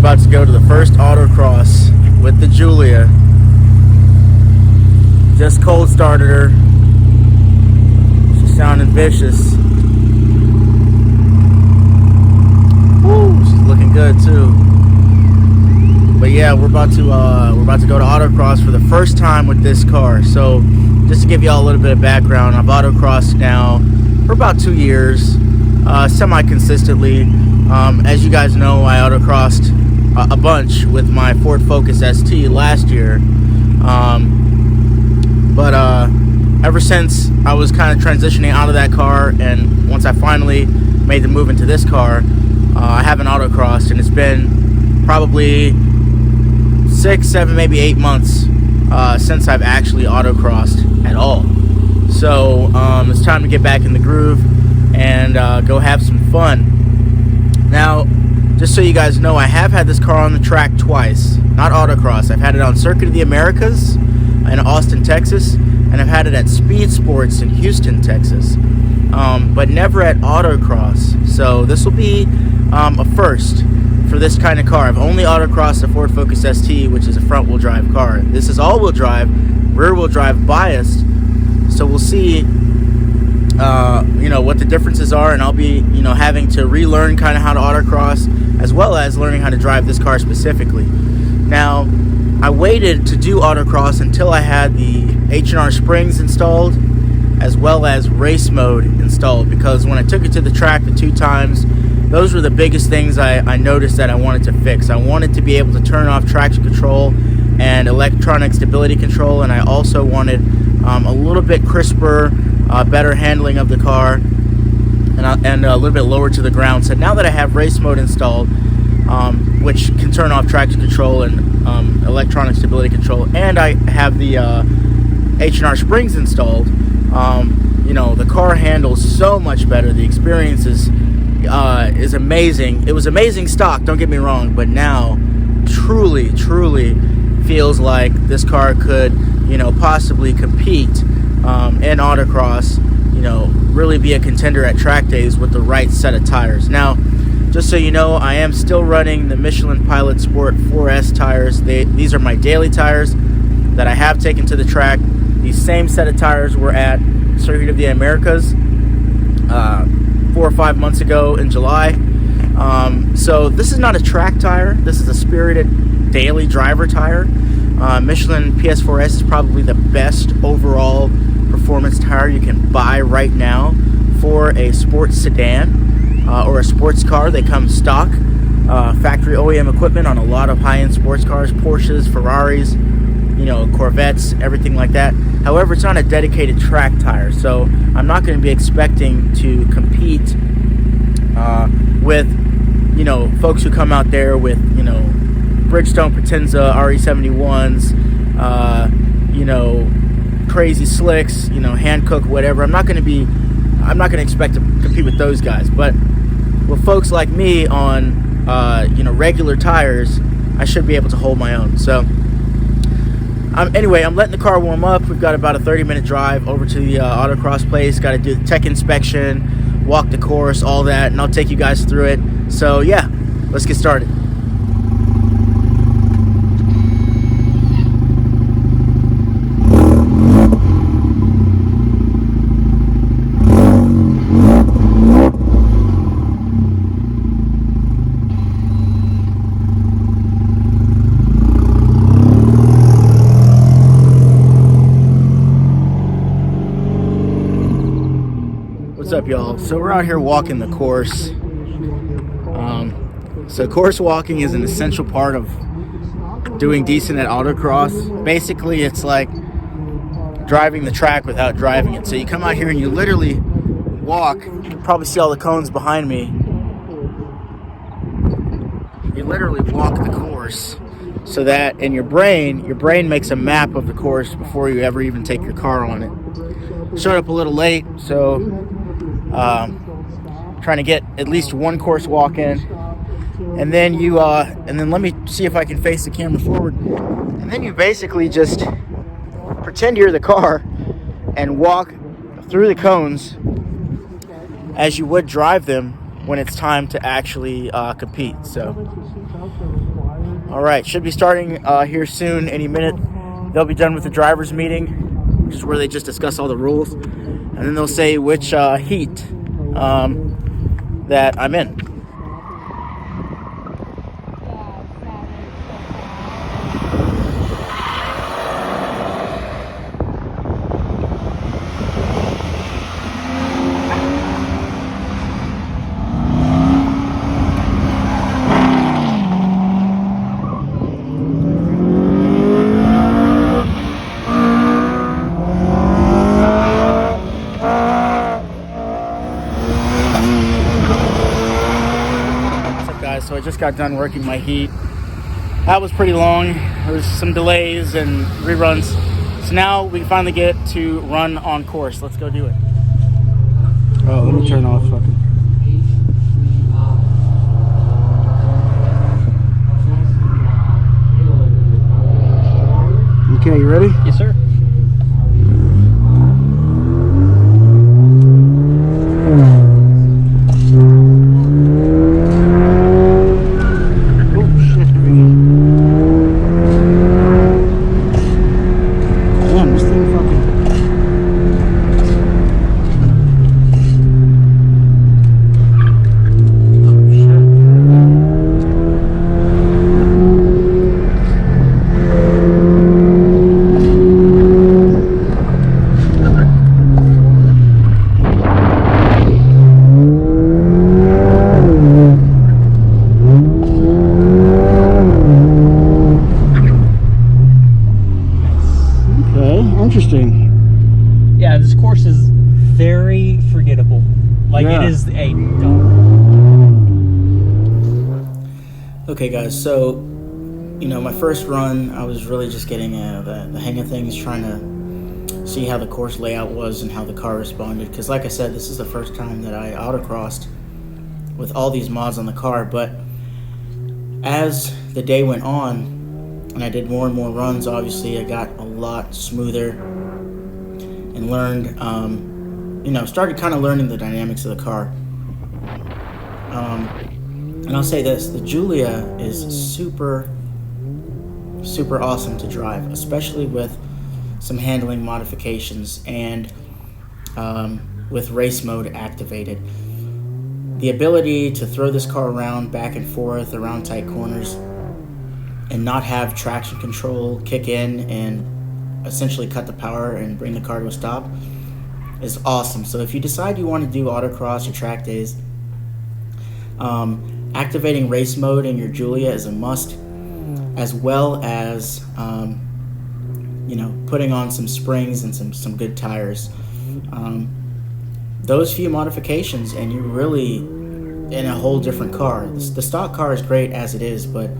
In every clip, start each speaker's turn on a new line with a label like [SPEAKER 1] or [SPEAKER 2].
[SPEAKER 1] about to go to the first autocross with the Giulia. Just cold started her. She's sounding vicious. Woo, she's looking good too. But yeah, we're about to go to autocross for the first time with this car. So just to give y'all a little bit of background, I've autocrossed now for about 2 years, semi-consistently. As you guys know, I autocrossed a bunch with my Ford Focus ST last year. But ever since I was kind of transitioning out of that car, and once I finally made the move into this car, I haven't autocrossed, and it's been probably 6, 7, maybe 8 months since I've actually autocrossed at all. So it's time to get back in the groove and go have some fun. Now, just so you guys know, I have had this car on the track twice, not autocross. I've had it on Circuit of the Americas in Austin, Texas, and I've had it at Speed Sports in Houston, Texas, but never at autocross. So this will be a first for this kind of car. I've only autocrossed the Ford Focus ST, which is a front-wheel drive car. This is all-wheel drive, rear-wheel drive biased. So we'll see, what the differences are, and I'll be, having to relearn kind of how to autocross, as well as learning how to drive this car specifically. Now, I waited to do autocross until I had the H&R Springs installed, as well as race mode installed, because when I took it to the track the 2 times, those were the biggest things I noticed that I wanted to fix. I wanted to be able to turn off traction control and electronic stability control, and I also wanted a little bit crisper, better handling of the car, and a little bit lower to the ground. So now that I have race mode installed, which can turn off traction control and electronic stability control, and I have the H&R Springs installed, the car handles so much better. The experience is amazing. It was amazing stock, don't get me wrong, but now truly feels like this car could, possibly compete in autocross, really be a contender at track days with the right set of tires. Now, just so you know, I am still running the Michelin PS4S tires. These are my daily tires that I have taken to the track. These same set of tires were at Circuit of the Americas 4 or 5 months ago in July. So this is not a track tire. This is a spirited daily driver tire. Michelin PS4S is probably the best overall performance tire you can buy right now for a sports sedan or a sports car. They come stock, factory OEM equipment on a lot of high-end sports cars, Porsches, Ferraris, Corvettes, everything like that. However, it's not a dedicated track tire, so I'm not going to be expecting to compete with, folks who come out there with, Bridgestone Potenza RE71s, crazy slicks, Hankook, whatever. I'm not going to expect to compete with those guys. But with folks like me on, regular tires, I should be able to hold my own. So, anyway, I'm letting the car warm up. We've got about a 30-minute drive over to the autocross place. Got to do the tech inspection, walk the course, all that, and I'll take you guys through it. So, yeah, let's get started. What's up, y'all? So we're out here walking the course. So course walking is an essential part of doing decent at autocross. Basically, it's like driving the track without driving it. So you come out here and you literally walk. You can probably see all the cones behind me. You literally walk the course so that in your brain makes a map of the course before you ever even take your car on it. Showed up a little late, so trying to get at least one course walk in, and then let me see if I can face the camera forward, and then you basically just pretend you're the car and walk through the cones as you would drive them when it's time to actually compete. So, all right, should be starting here soon, any minute. They'll be done with the drivers' meeting, which is where they just discuss all the rules, and then they'll say which heat that I'm in. So I just got done working my heat. That was pretty long. There was some delays and reruns. So now we finally get to run on course. Let's go do it. Oh, let me turn off fucking. Okay, you ready?
[SPEAKER 2] Yes, sir.
[SPEAKER 1] Interesting.
[SPEAKER 2] Yeah, this course is very forgettable. Like, yeah. It is a...
[SPEAKER 1] Okay, guys, so, you know, my first run, I was really just getting the hang of things, trying to see how the course layout was and how the car responded. Because, like I said, this is the first time that I autocrossed with all these mods on the car. But as the day went on, and I did more and more runs, obviously, I got a lot smoother and learned, you know, started kind of learning the dynamics of the car. And I'll say this, the Giulia is super, super awesome to drive, especially with some handling modifications and with race mode activated. The ability to throw this car around back and forth around tight corners and not have traction control kick in and essentially cut the power and bring the car to a stop is awesome. So if you decide you want to do autocross or track days, activating race mode in your Giulia is a must, as well as you know, putting on some springs and some good tires. Those few modifications and you're really in a whole different car. The stock car is great as it is, but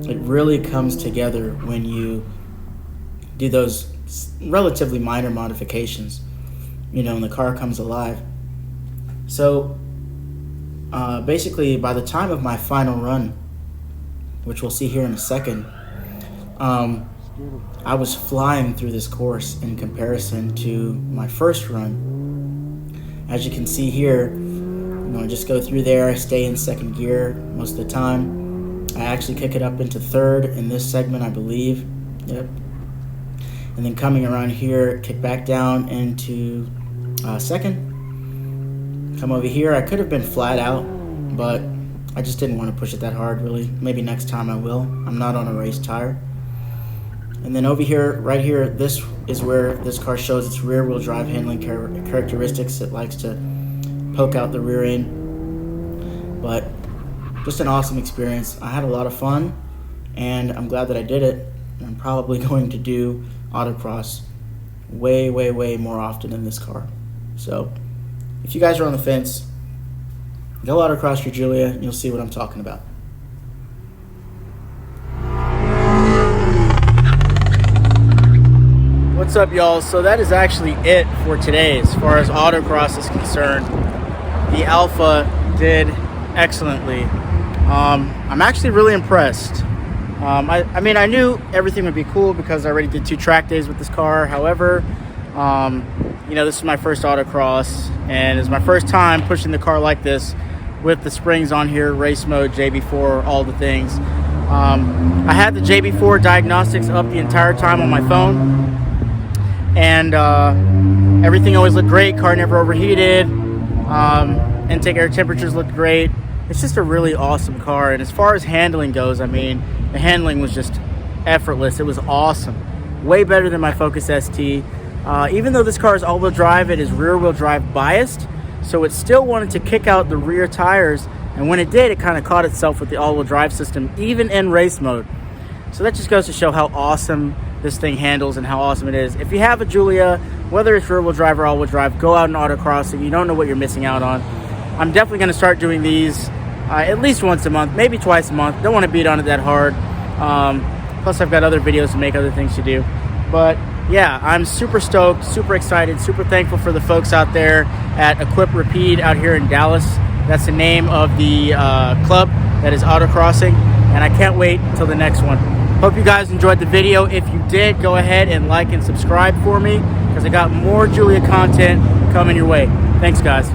[SPEAKER 1] it really comes together when you do those relatively minor modifications, you know, and the car comes alive. So basically, by the time of my final run, which we'll see here in a second, I was flying through this course in comparison to my first run. As you can see here, you know, I just go through there, I stay in second gear most of the time. I actually kick it up into third in this segment, I believe. Yep. And then coming around here, kick back down into second. Come over here. I could have been flat out, but I just didn't want to push it that hard, really. Maybe next time I will. I'm not on a race tire. And then over here, right here, this is where this car shows its rear-wheel drive handling characteristics. It likes to poke out the rear end. But just an awesome experience. I had a lot of fun, and I'm glad that I did it. I'm probably going to do autocross way, way, way more often in this car. So if you guys are on the fence, go autocross your Giulia and you'll see what I'm talking about. What's up, y'all? So that is actually it for today as far as autocross is concerned. The Alfa did excellently. I'm actually really impressed. I mean, I knew everything would be cool because I already did 2 track days with this car. However, you know, this is my first autocross, and it's my first time pushing the car like this with the springs on here, race mode, JB4, all the things. I had the JB4 diagnostics up the entire time on my phone, and everything always looked great. Car never overheated. Intake air temperatures looked great. It's just a really awesome car. And as far as handling goes, I mean, the handling was just effortless. It was awesome. Way better than my Focus ST. Even though this car is all-wheel drive, it is rear-wheel drive biased, so it still wanted to kick out the rear tires, and when it did, it kind of caught itself with the all-wheel drive system, even in race mode. So that just goes to show how awesome this thing handles and how awesome it is. If you have a Giulia, whether it's rear-wheel drive or all-wheel drive, go out and autocross it. You don't know what you're missing out on. I'm definitely going to start doing these at least once a month, maybe twice a month. Don't want to beat on it that hard. Plus, I've got other videos to make, other things to do. But yeah, I'm super stoked, super excited, super thankful for the folks out there at Equip Repeat out here in Dallas. That's the name of the club that is autocrossing, and I can't wait until the next one. Hope you guys enjoyed the video. If you did, go ahead and like and subscribe for me, because I got more Giulia content coming your way. Thanks, guys.